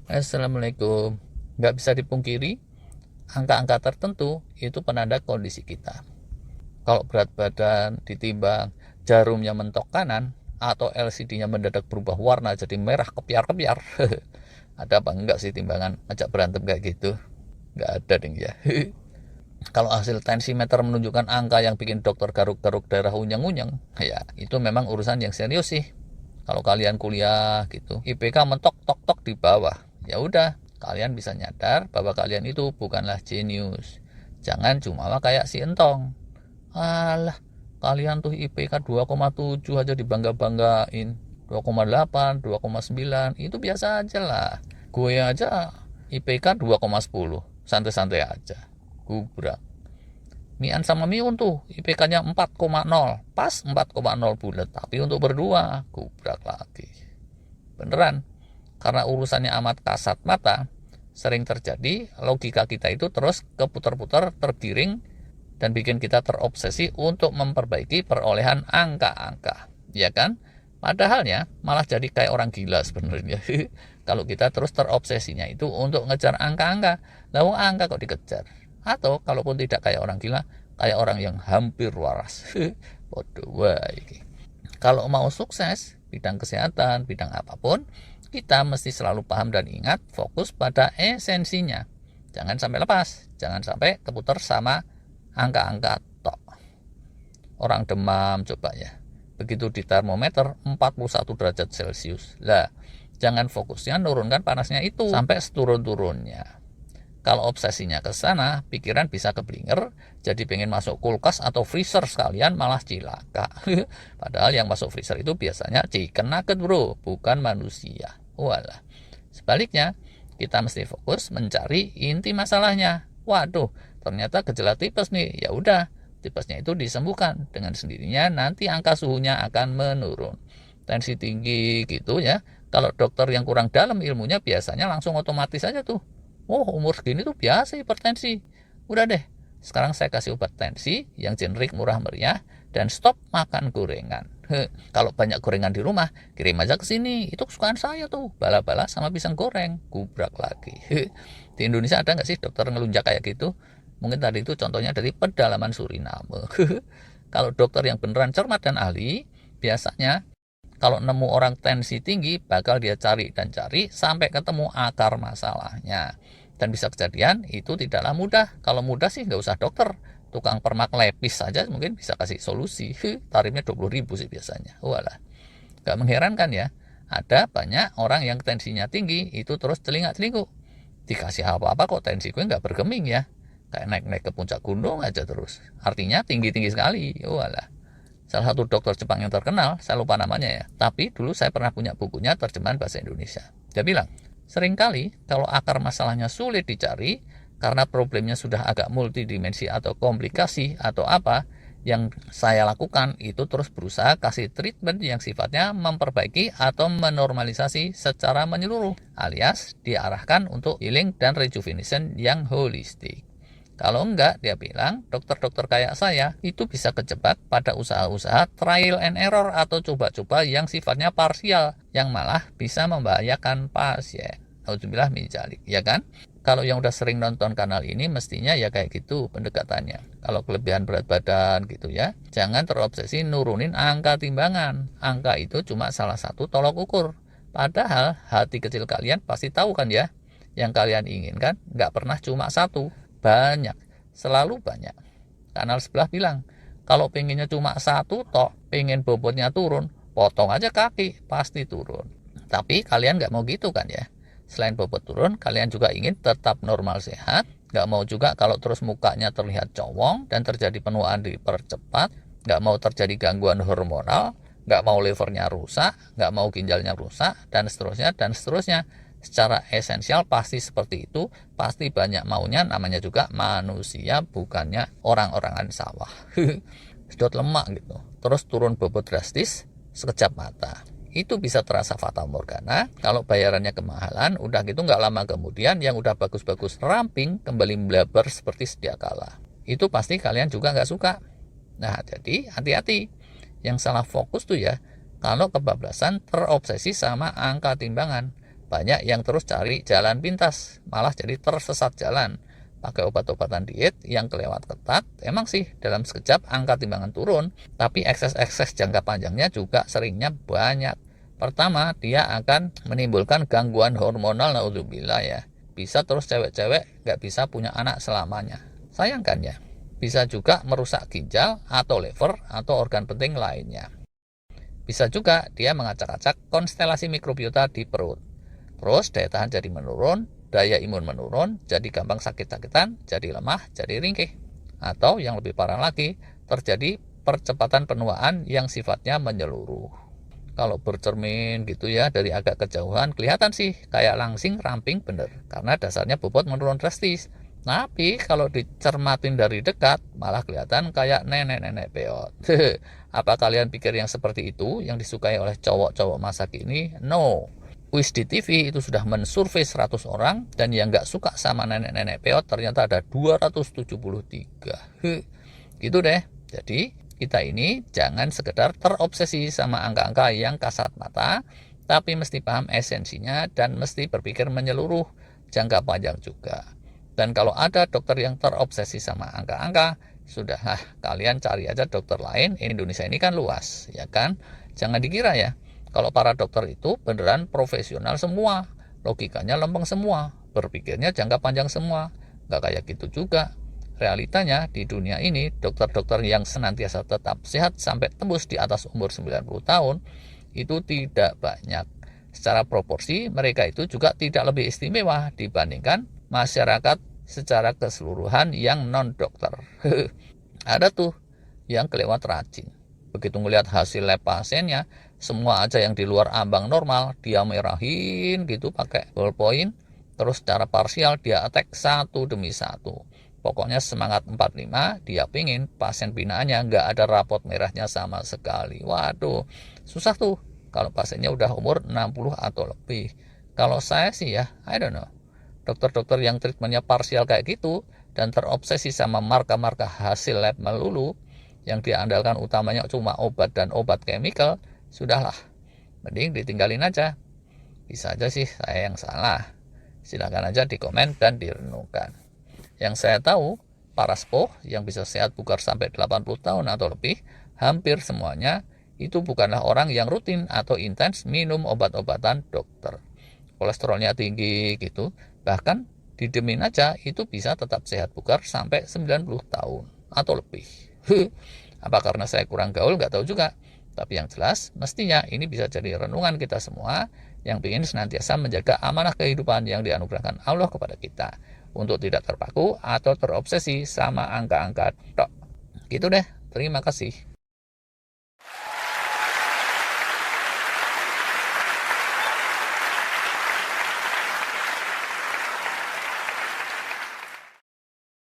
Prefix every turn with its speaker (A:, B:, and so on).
A: Assalamualaikum. Nggak bisa dipungkiri, angka-angka tertentu itu penanda kondisi kita. Kalau berat badan ditimbang, jarumnya mentok kanan, atau LCD-nya mendadak berubah warna jadi merah kepiar-kepiar. Ada apa enggak sih timbangan ajak berantem kayak gitu? Nggak ada ding ya. Kalau hasil tensimeter menunjukkan angka yang bikin dokter garuk-garuk darah unyeng-unyeng, ya itu memang urusan yang serius sih. Kalau kalian kuliah gitu, IPK mentok tok tok di bawah, ya udah, kalian bisa nyadar bahwa kalian itu bukanlah jenius. Jangan cuma kayak si Entong. Alah, kalian tuh IPK 2,7 aja dibangga-banggain. 2,8, 2,9 itu biasa aja lah. Gue aja IPK 2,10, santai-santai aja. Gubrak. Mian sama Miun tuh IPK-nya 4,0, pas 4,0 bulat, tapi untuk berdua gubrak lagi. Beneran, karena urusannya amat kasat mata, sering terjadi logika kita itu terus keputar-putar, tergiring, dan bikin kita terobsesi untuk memperbaiki perolehan angka-angka, ya kan? Padahalnya malah jadi kayak orang gila sebenarnya. Kalau kita terus terobsesinya itu untuk ngejar angka-angka, lalu angka kok dikejar. Atau kalaupun tidak kayak orang gila, kayak orang yang hampir waras. Bodoh wae. Kalau mau sukses bidang kesehatan, bidang apapun, kita mesti selalu paham dan ingat fokus pada esensinya. Jangan sampai lepas, jangan sampai keputar sama angka-angka tok. Orang demam coba ya, begitu di termometer 41 derajat Celcius. Lah, jangan fokusnya nurunkan panasnya itu sampai seturun-turunnya. Kalau obsesinya ke sana, pikiran bisa keblinger, jadi pengen masuk kulkas atau freezer sekalian malah cilaka. Padahal yang masuk freezer itu biasanya chicken nugget bro, bukan manusia. Walah. Sebaliknya, kita mesti fokus mencari inti masalahnya. Waduh, ternyata gejala tipes nih. Ya udah, tipesnya itu disembuhkan. Dengan sendirinya nanti angka suhunya akan menurun. Tensi tinggi gitu ya. Kalau dokter yang kurang dalam ilmunya biasanya langsung otomatis aja tuh. Oh, umur segini tuh biasa hipertensi. Udah deh, sekarang saya kasih obat tensi yang generik murah meriah dan stop makan gorengan. Kalau banyak gorengan di rumah, kirim aja ke sini. Itu kesukaan saya tuh, bala-bala sama pisang goreng. Gubrak lagi. Di Indonesia ada nggak sih dokter ngelunjak kayak gitu? Mungkin tadi itu contohnya dari pedalaman Suriname. Kalau dokter yang beneran cermat dan ahli, biasanya kalau nemu orang tensi tinggi, bakal dia cari dan cari sampai ketemu akar masalahnya. Dan bisa kejadian, itu tidaklah mudah. Kalau mudah sih nggak usah dokter. Tukang permak lepis saja mungkin bisa kasih solusi. Tarifnya 20.000 sih biasanya. Walah, nggak mengherankan ya. Ada banyak orang yang tensinya tinggi, itu terus celingak-celinguk. Dikasih apa-apa kok tensi gue nggak bergeming ya. Kayak naik-naik ke puncak gunung aja terus. Artinya tinggi-tinggi sekali. Walah. Salah satu dokter Jepang yang terkenal, saya lupa namanya ya, tapi dulu saya pernah punya bukunya terjemahan bahasa Indonesia. Dia bilang, seringkali kalau akar masalahnya sulit dicari, karena problemnya sudah agak multidimensi atau komplikasi atau apa, yang saya lakukan itu terus berusaha kasih treatment yang sifatnya memperbaiki atau menormalisasi secara menyeluruh, alias diarahkan untuk healing dan rejuvenation yang holistik. Kalau enggak, dia bilang, dokter-dokter kayak saya itu bisa kejebak pada usaha-usaha trial and error atau coba-coba yang sifatnya parsial, yang malah bisa membahayakan pasien. Alhamdulillah minjalik, ya kan? Kalau yang udah sering nonton kanal ini mestinya ya kayak gitu pendekatannya. Kalau kelebihan berat badan gitu ya, jangan terobsesi nurunin angka timbangan. Angka itu cuma salah satu tolok ukur. Padahal hati kecil kalian pasti tahu kan ya, yang kalian inginkan nggak pernah cuma satu, banyak, selalu banyak. Kanal sebelah bilang, kalau pengennya cuma satu tok, pengen bobotnya turun, potong aja kaki, pasti turun. Tapi kalian nggak mau gitu kan ya. Selain bobot turun, kalian juga ingin tetap normal sehat. Nggak mau juga kalau terus mukanya terlihat cowong dan terjadi penuaan dipercepat. Nggak mau terjadi gangguan hormonal. Nggak mau livernya rusak. Nggak mau ginjalnya rusak. Dan seterusnya, dan seterusnya. Secara esensial pasti seperti itu, pasti banyak maunya, namanya juga manusia, bukannya orang-orangan sawah. Sedot lemak gitu, terus turun bobot drastis sekejap mata. Itu bisa terasa fata morgana. Kalau bayarannya kemahalan, udah gitu nggak lama kemudian yang udah bagus-bagus ramping kembali blaber seperti sedia kala. Itu pasti kalian juga nggak suka. Nah, jadi hati-hati. Yang salah fokus tuh ya, kalau kebablasan terobsesi sama angka timbangan. Banyak yang terus cari jalan pintas, malah jadi tersesat jalan. Pakai obat-obatan diet yang kelewat ketat, emang sih dalam sekejap angka timbangan turun, tapi ekses-ekses jangka panjangnya juga seringnya banyak. Pertama, dia akan menimbulkan gangguan hormonal, naudzubillah ya. Bisa terus cewek-cewek nggak bisa punya anak selamanya. Sayangkan ya, bisa juga merusak ginjal atau liver atau organ penting lainnya. Bisa juga dia mengacak-acak konstelasi mikrobiota di perut. Terus daya tahan jadi menurun, daya imun menurun, jadi gampang sakit-sakitan, jadi lemah, jadi ringkih. Atau yang lebih parah lagi, terjadi percepatan penuaan yang sifatnya menyeluruh. Kalau bercermin gitu ya dari agak kejauhan kelihatan sih kayak langsing ramping bener karena dasarnya bobot menurun drastis. Tapi kalau dicermatin dari dekat malah kelihatan kayak nenek-nenek peot. Apa kalian pikir yang seperti itu yang disukai oleh cowok-cowok masa kini? No. Quiz di TV itu sudah mensurvei 100 orang dan yang nggak suka sama nenek-nenek peot ternyata ada 273. Gitu deh. Jadi kita ini jangan sekedar terobsesi sama angka-angka yang kasat mata, tapi mesti paham esensinya dan mesti berpikir menyeluruh jangka panjang juga. Dan kalau ada dokter yang terobsesi sama angka-angka, sudahlah kalian cari aja dokter lain. Indonesia ini kan luas, ya kan? Jangan dikira ya, kalau para dokter itu beneran profesional semua, logikanya lempeng semua, berpikirnya jangka panjang semua. Nggak kayak gitu juga. Realitanya di dunia ini, dokter-dokter yang senantiasa tetap sehat sampai tembus di atas umur 90 tahun, itu tidak banyak. Secara proporsi, mereka itu juga tidak lebih istimewa dibandingkan masyarakat secara keseluruhan yang non-dokter. Ada tuh yang kelewat rajin. Begitu ngelihat hasil lab pasiennya, semua aja yang di luar ambang normal, dia merahin gitu pakai ballpoint, terus secara parsial dia attack satu demi satu. Pokoknya semangat 45, dia pingin pasien binaannya nggak ada rapot merahnya sama sekali. Waduh, susah tuh kalau pasiennya udah umur 60 atau lebih. Kalau saya sih ya, I don't know. Dokter-dokter yang treatmentnya parsial kayak gitu dan terobsesi sama marka-marka hasil lab melulu, yang diandalkan utamanya cuma obat dan obat chemical, sudahlah, mending ditinggalin aja. Bisa aja sih saya yang salah. Silakan aja di komen dan direnungkan. Yang saya tahu, para sepuh yang bisa sehat bugar sampai 80 tahun atau lebih, hampir semuanya itu bukanlah orang yang rutin atau intens minum obat-obatan dokter. Kolesterolnya tinggi gitu, bahkan didemin aja itu bisa tetap sehat bugar sampai 90 tahun atau lebih. Apa karena saya kurang gaul? Nggak tahu juga. Tapi yang jelas, mestinya ini bisa jadi renungan kita semua yang ingin senantiasa menjaga amanah kehidupan yang dianugerahkan Allah kepada kita, untuk tidak terpaku atau terobsesi sama angka-angka tok. Gitu deh, terima kasih.